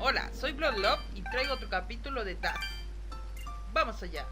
Hola, soy Bloodlove y traigo otro capítulo de Taz. Vamos allá.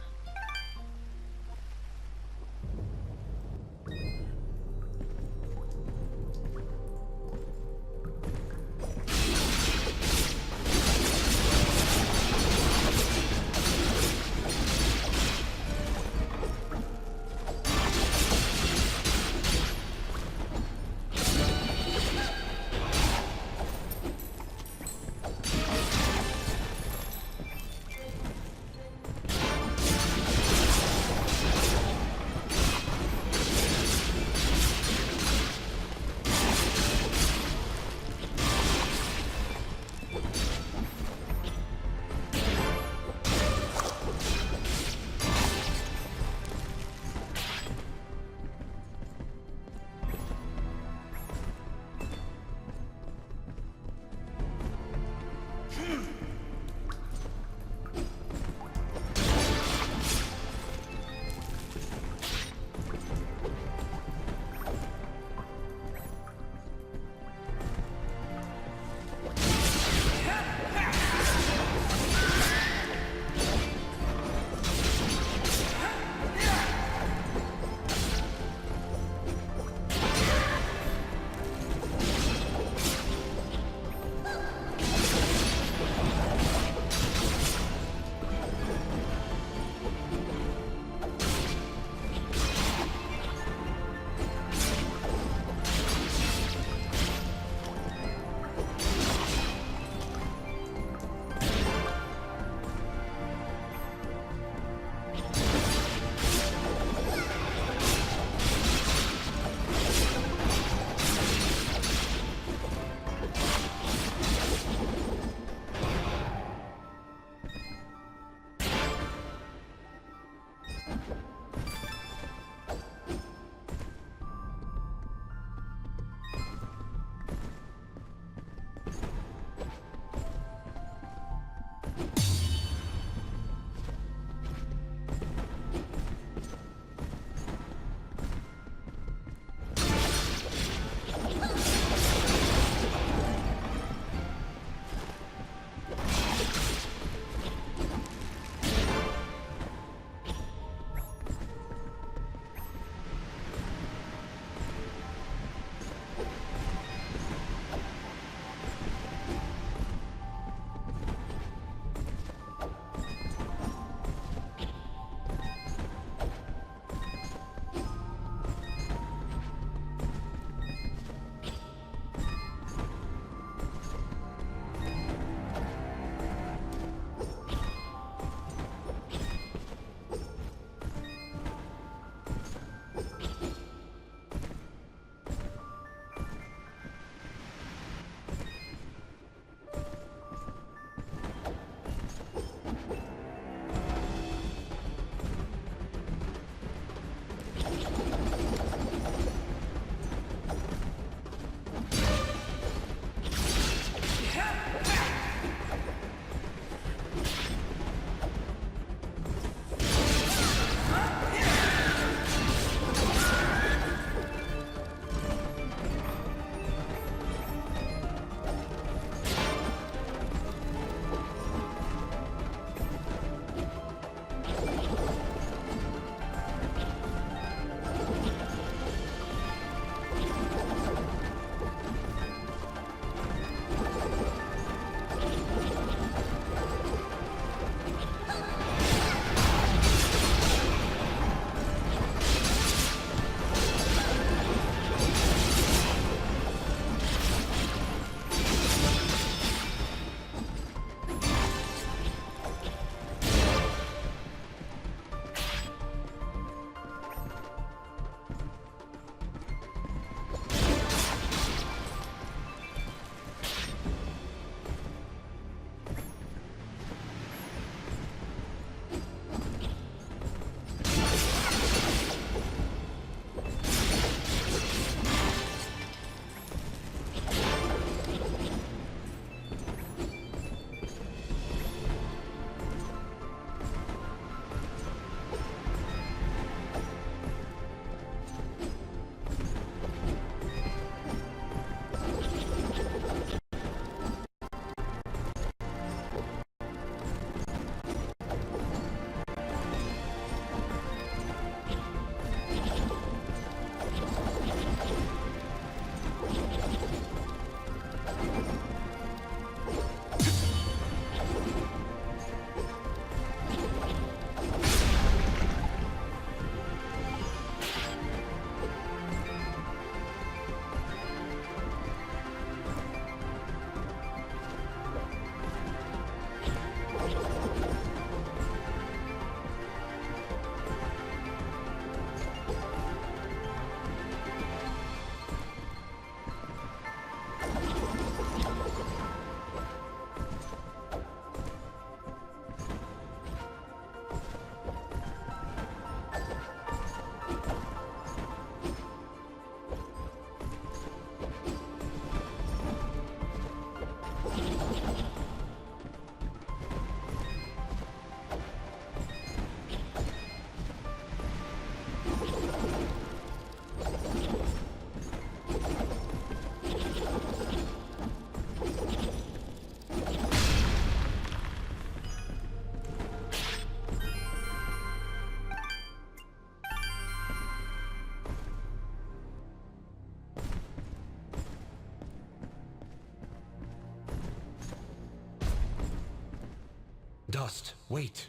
Dust, wait.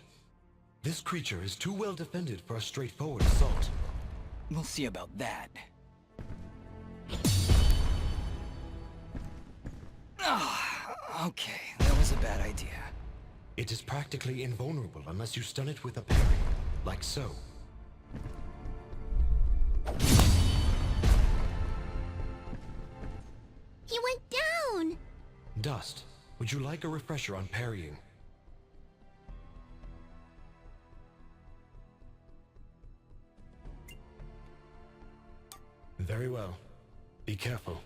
This creature is too well defended for a straightforward assault. We'll see about that. Okay, that was a bad idea. It is practically invulnerable unless you stun it with a parry, like so. He went down! Dust, would you like a refresher on parrying? Very well. Be careful.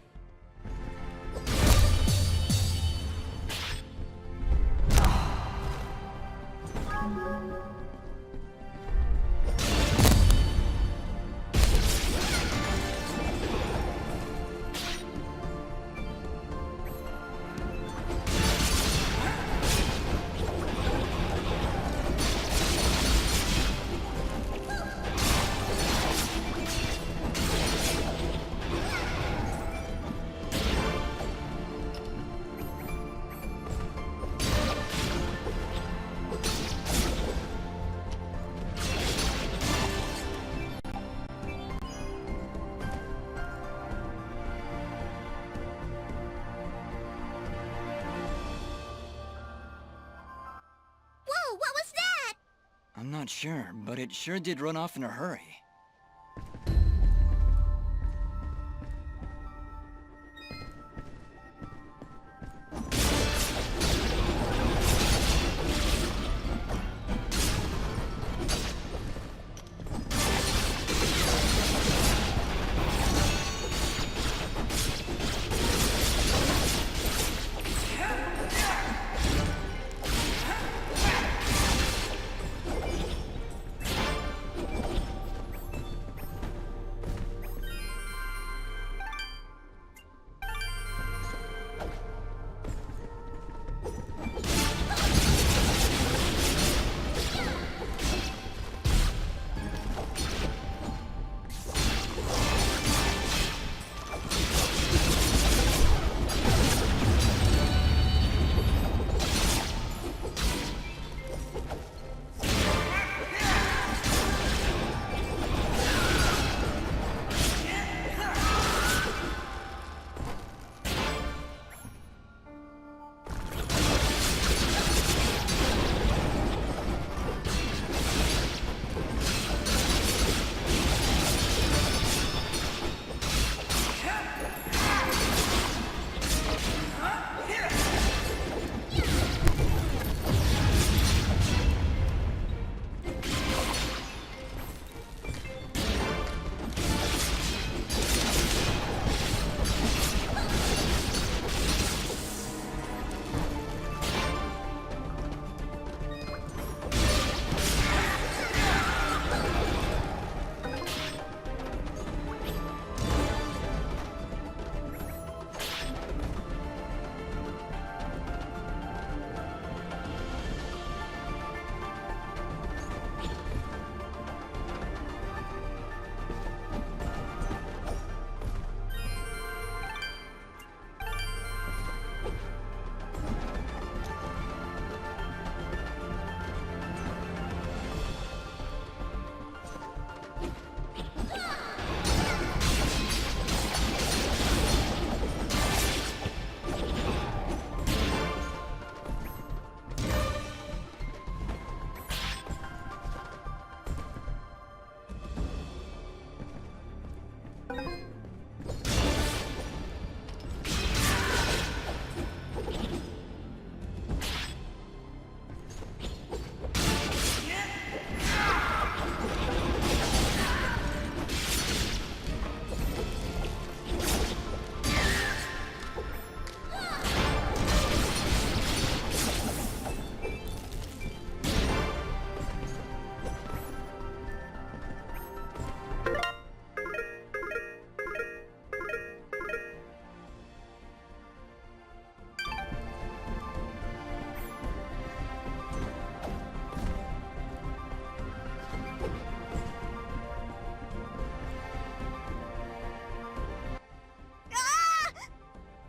I'm not sure, but it sure did run off in a hurry.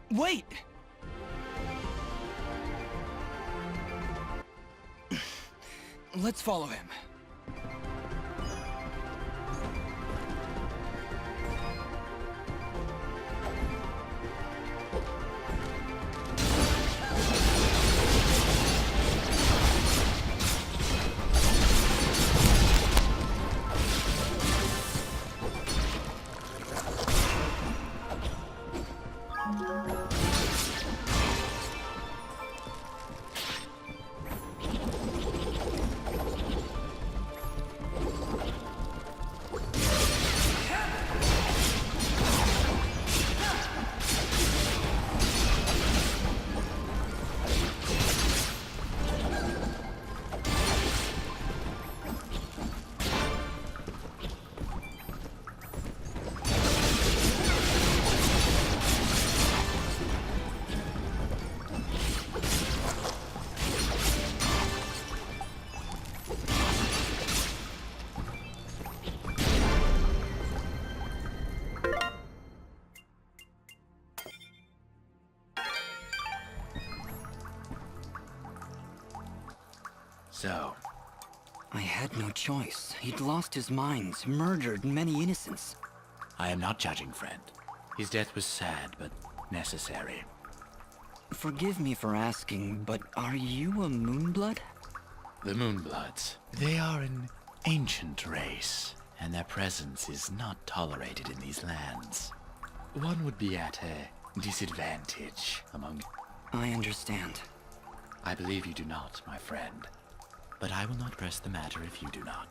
Wait! Let's follow him. So, I had no choice. He'd lost his mind, murdered many innocents. I am not judging, friend. His death was sad, but necessary. Forgive me for asking, but are you a Moonblood? The Moonbloods. They are an ancient race, and their presence is not tolerated in these lands. One would be at a disadvantage among... I understand. I believe you do not, my friend. But I will not press the matter if you do not.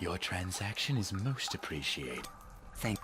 Your transaction is most appreciated. Thank...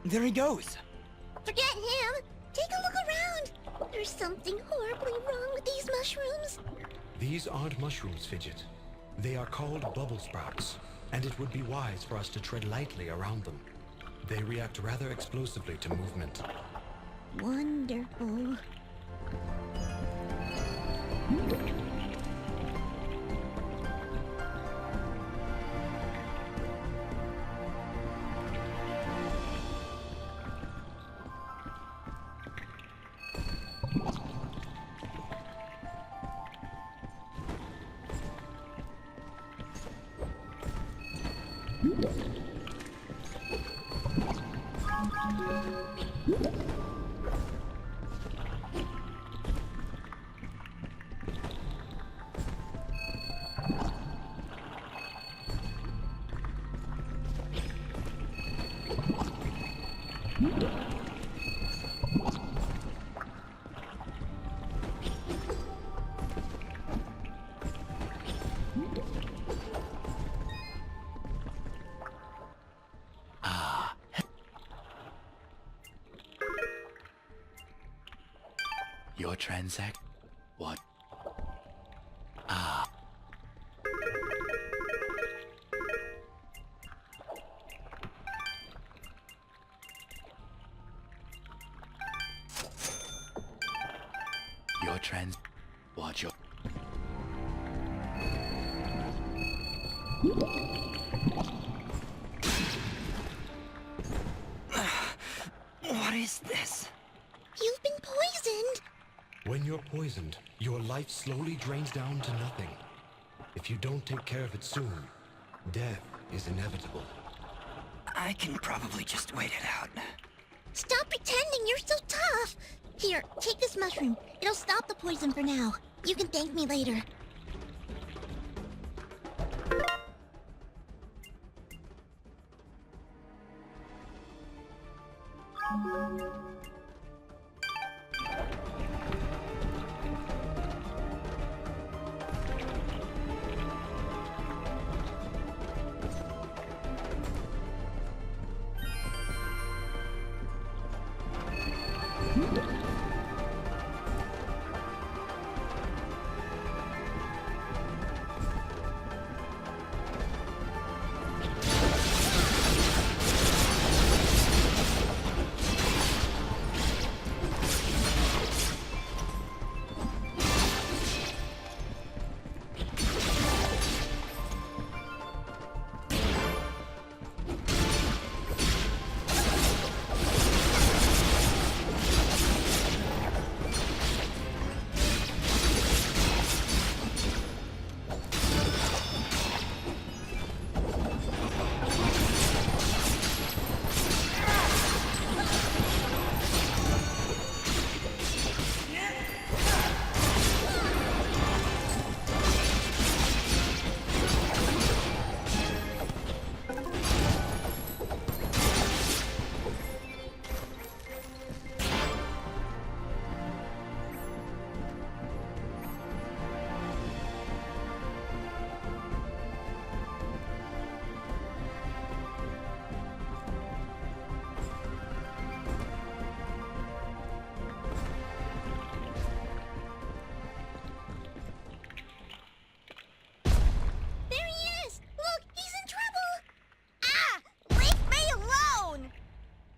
There he goes. Forget him! Take a look around! There's something horribly wrong with these mushrooms. These aren't mushrooms, Fidget. They are called bubble sprouts, and it would be wise for us to tread lightly around them. They react rather explosively to movement. Wonderful. Your transact? What? Your trans... What your... What is this? You've been poisoned! When you're poisoned, your life slowly drains down to nothing. If you don't take care of it soon, death is inevitable. I can probably just wait it out. Stop pretending you're so tough! Here, take this mushroom. It'll stop the poison for now. You can thank me later.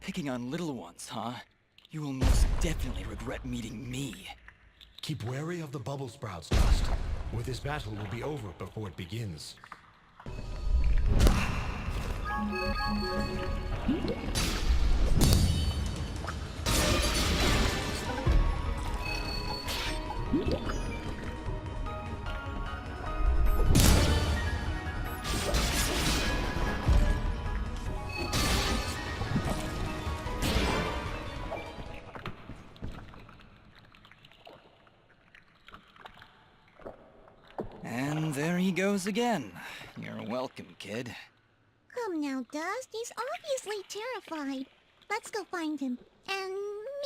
Picking on little ones, huh? You will most definitely regret meeting me. Keep wary of the bubble sprouts, Dust. Or this battle will be over before it begins. And there he goes again. You're welcome, kid. Come now, Dust. He's obviously terrified. Let's go find him. And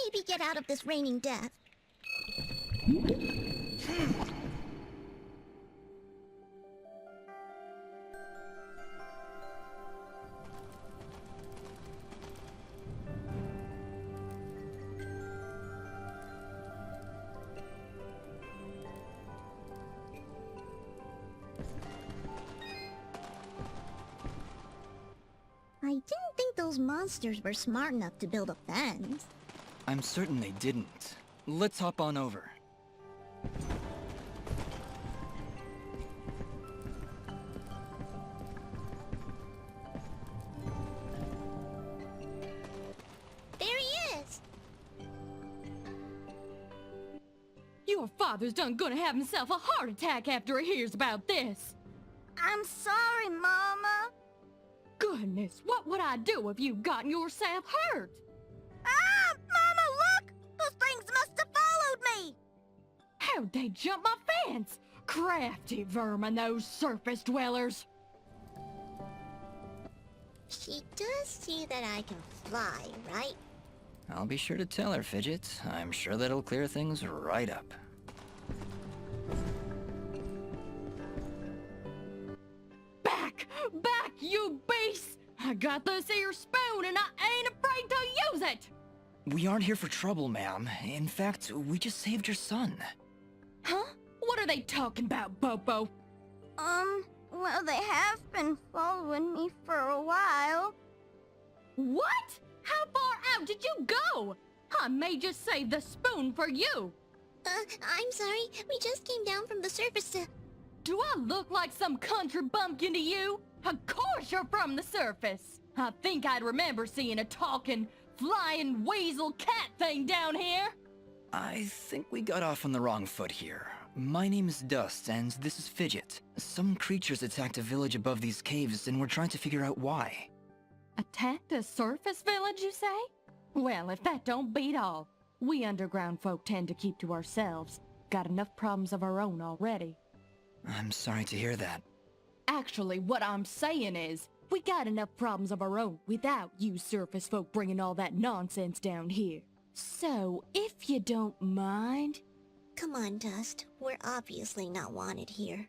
maybe get out of this raining death. those monsters were smart enough to build a fence. I'm certain they didn't. Let's hop on over. There he is! Your father's done gonna have himself a heart attack after he hears about this. I'm sorry, Mama. Goodness, what would I do if you gotten yourself hurt? Ah! Mama, look! Those things must have followed me! How'd they jump my fence? Crafty vermin, those surface dwellers. She does see that I can fly, right? I'll be sure to tell her, Fidget. I'm sure that'll clear things right up. Back! Back, you beast! I got this here spoon and I ain't afraid to use it! We aren't here for trouble, ma'am. In fact, we just saved your son. Huh? What are they talking about, Bobo? Well, they have been following me for a while. What? How far out did you go? I may just save the spoon for you. I'm sorry. We just came down from the surface to... Do I look like some country bumpkin to you? Of course you're from the surface. I think I'd remember seeing a talking, flying weasel cat thing down here. I think we got off on the wrong foot here. My name is Dust, and this is Fidget. Some creatures attacked a village above these caves, and we're trying to figure out why. Attacked a surface village, you say? Well, if that don't beat all. We underground folk tend to keep to ourselves. Got enough problems of our own already. I'm sorry to hear that. Actually, what I'm saying is, we got enough problems of our own without you surface folk bringing all that nonsense down here. So, if you don't mind... Come on, Dust. We're obviously not wanted here.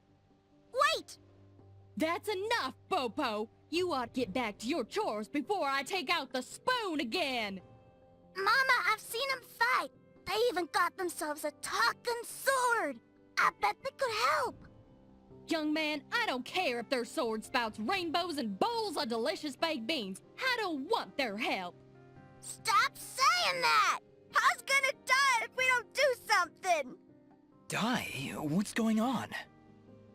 Wait! That's enough, Bopo! You ought to get back to your chores before I take out the spoon again! Mama, I've seen them fight. They even got themselves a talking sword. I bet they could help. Young man, I don't care if their sword spouts rainbows and bowls of delicious baked beans. I don't want their help. Stop saying that! Pa's gonna die if we don't do something! Die? What's going on?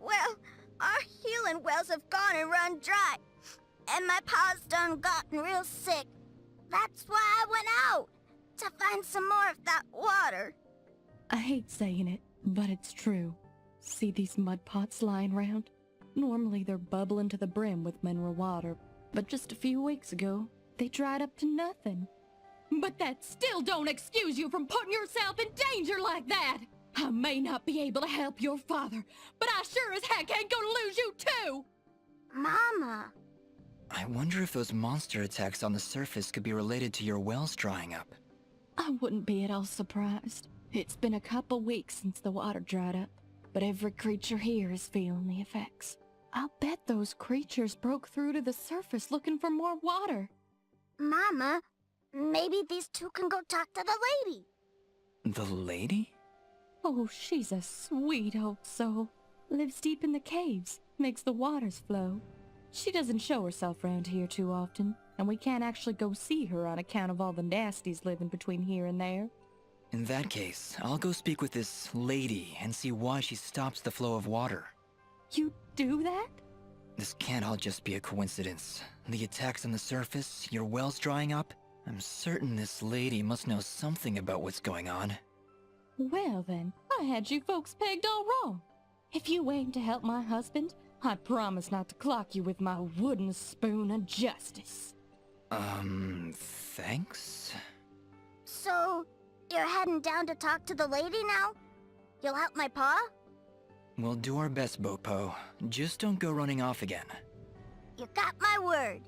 Well, our healing wells have gone and run dry. And my pa's done gotten real sick. That's why I went out, to find some more of that water. I hate saying it, but it's true. See these mud pots lying around? Normally they're bubbling to the brim with mineral water, but just a few weeks ago, they dried up to nothing. But that still don't excuse you from putting yourself in danger like that! I may not be able to help your father, but I sure as heck ain't gonna lose you too! Mama. I wonder if those monster attacks on the surface could be related to your wells drying up. I wouldn't be at all surprised. It's been a couple weeks since the water dried up, but every creature here is feeling the effects. I'll bet those creatures broke through to the surface looking for more water. Mama, maybe these two can go talk to the lady. The lady? Oh, she's a sweet old soul. Lives deep in the caves, makes the waters flow. She doesn't show herself around here too often, and we can't actually go see her on account of all the nasties living between here and there. In that case, I'll go speak with this lady and see why she stops the flow of water. You do that? This can't all just be a coincidence. The attacks on the surface, your wells drying up. I'm certain this lady must know something about what's going on. Well then, I had you folks pegged all wrong. If you aim to help my husband, I promise not to clock you with my wooden spoon of justice. Thanks? So, you're heading down to talk to the lady now? You'll help my pa? We'll do our best, Bopo. Just don't go running off again. You got my word.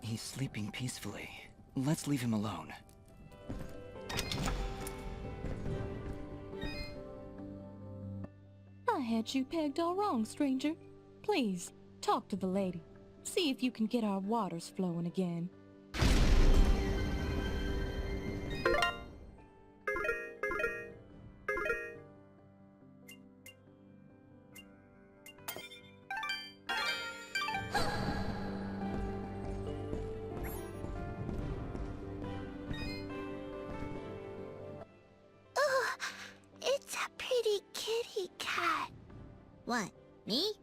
He's sleeping peacefully. Let's leave him alone. I had you pegged all wrong, stranger. Please, talk to the lady. See if you can get our waters flowing again. Me?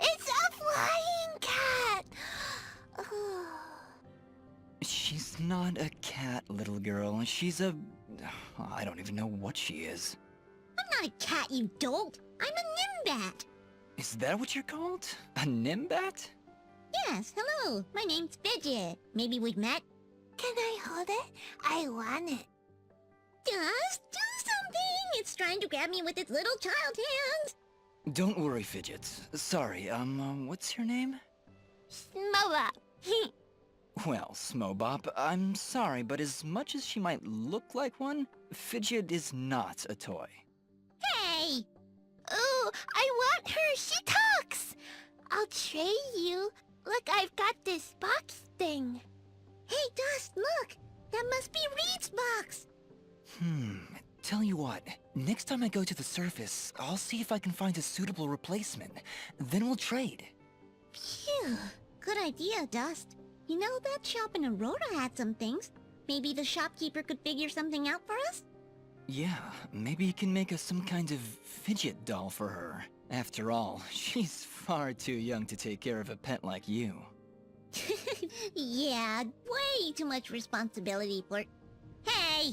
It's a flying cat! She's not a cat, little girl. She's a... I don't even know what she is. I'm not a cat, you dolt. I'm a nimbat. Is that what you're called? A nimbat? Yes, hello. My name's Fidget. Maybe we've met? Can I hold it? I want it. Just do something! It's trying to grab me with its little child hands. Don't worry, Fidget. Sorry, what's your name? Smoba. Well, Smobop, I'm sorry, but as much as she might look like one, Fidget is not a toy. Hey! Ooh, I want her. She talks. I'll trade you. Look, I've got this box thing. Hey, Dust, look. That must be Reed's box. Tell you what, next time I go to the surface, I'll see if I can find a suitable replacement. Then we'll trade. Phew. Good idea, Dust. You know, that shop in Aurora had some things. Maybe the shopkeeper could figure something out for us? Yeah, maybe you can make us some kind of fidget doll for her. After all, she's far too young to take care of a pet like you. Yeah, way too much responsibility for... Hey!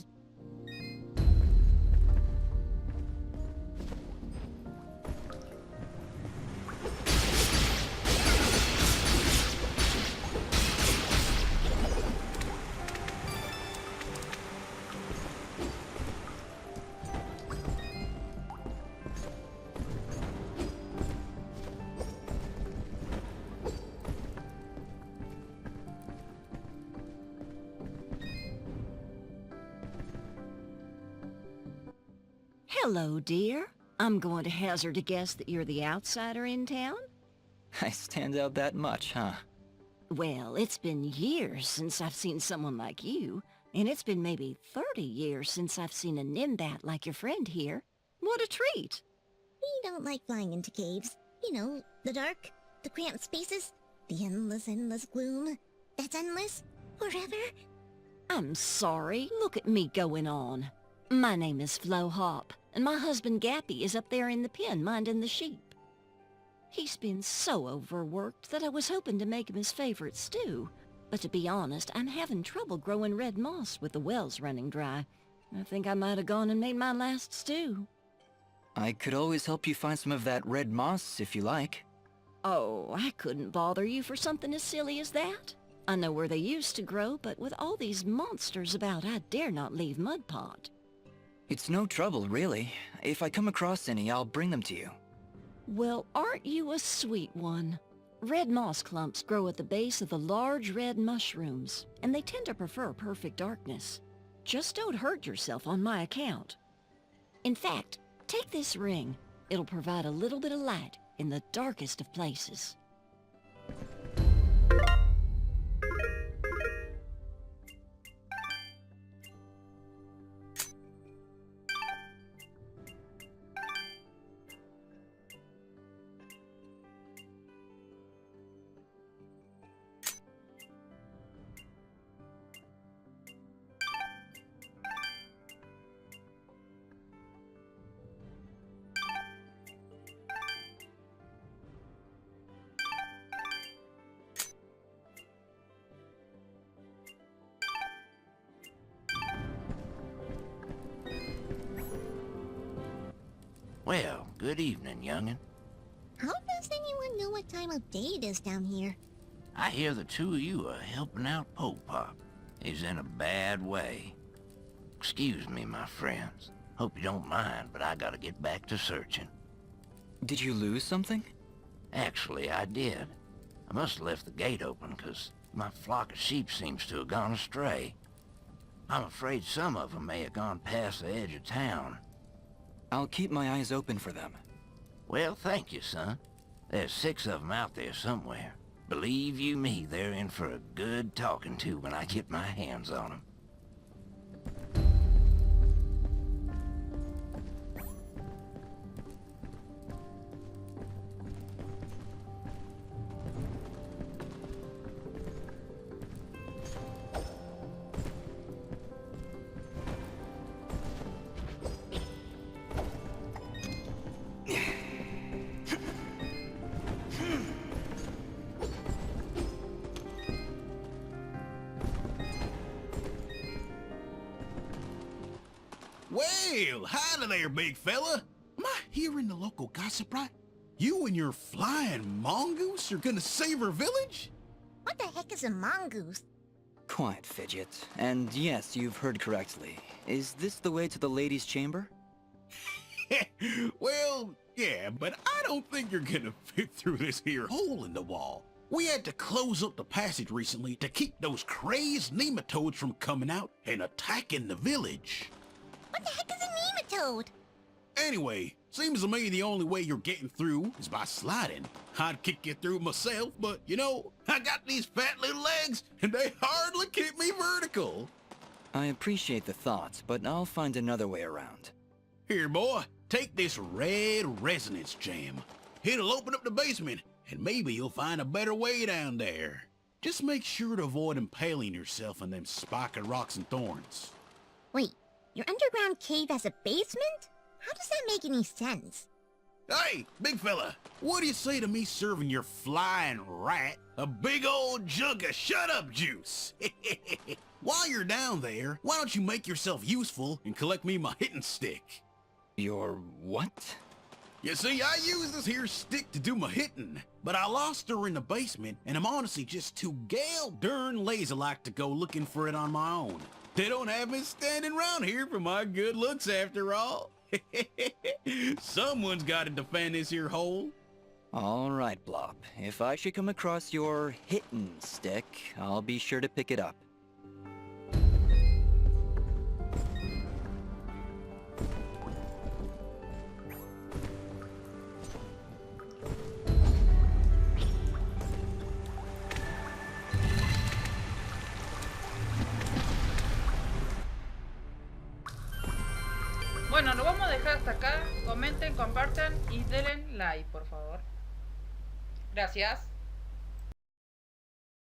Hello, dear. I'm going to hazard a guess that you're the outsider in town? I stand out that much, huh? Well, it's been years since I've seen someone like you, and it's been maybe 30 years since I've seen a nimbat like your friend here. What a treat! We don't like flying into caves. You know, the dark, the cramped spaces, the endless gloom. That's endless, forever. I'm sorry. Look at me going on. My name is Flo Hop, and my husband Gappy is up there in the pen minding the sheep. He's been so overworked that I was hoping to make him his favorite stew. But to be honest, I'm having trouble growing red moss with the wells running dry. I think I might have gone and made my last stew. I could always help you find some of that red moss if you like. Oh, I couldn't bother you for something as silly as that. I know where they used to grow, but with all these monsters about, I dare not leave Mud Pot. It's no trouble, really. If I come across any, I'll bring them to you. Well, aren't you a sweet one? Red moss clumps grow at the base of the large red mushrooms, and they tend to prefer perfect darkness. Just don't hurt yourself on my account. In fact, take this ring. It'll provide a little bit of light in the darkest of places. Well, good evening, young'un. How does anyone know what time of day it is down here? I hear the two of you are helping out Pop. He's in a bad way. Excuse me, my friends. Hope you don't mind, but I gotta get back to searching. Did you lose something? Actually, I did. I must have left the gate open, 'cause my flock of sheep seems to have gone astray. I'm afraid some of them may have gone past the edge of town. I'll keep my eyes open for them. Well, thank you, son. There's 6 of them out there somewhere. Believe you me, they're in for a good talking to when I get my hands on them. Well, howdy there, big fella. Am I hearing the local gossip right? You and your flying mongoose are gonna save our village? What the heck is a mongoose? Quiet, Fidget. And yes, you've heard correctly. Is this the way to the ladies' chamber? Well, yeah, but I don't think you're gonna fit through this here hole in the wall. We had to close up the passage recently to keep those crazed nematodes from coming out and attacking the village. What the heck is a nematode? Anyway, seems to me the only way you're getting through is by sliding. I'd kick you through myself, but you know, I got these fat little legs and they hardly keep me vertical. I appreciate the thought, but I'll find another way around. Here, boy, take this red resonance jam. It'll open up the basement, and maybe you'll find a better way down there. Just make sure to avoid impaling yourself on them spiky rocks and thorns. Wait, your underground cave has a basement? How does that make any sense? Hey, big fella, what do you say to me serving your flying rat a big old jug of shut-up juice? While you're down there, why don't you make yourself useful and collect me my hitting stick? Your what? You see, I use this here stick to do my hitting, but I lost her in the basement, and I'm honestly just too gal darn lazy-like to go looking for it on my own. They don't have me standing around here for my good looks after all. Someone's got to defend this here hole. All right, Blop. If I should come across your hittin' stick, I'll be sure to pick it up. Bueno, lo vamos a dejar hasta acá. Comenten, compartan y denle like, por favor. Gracias.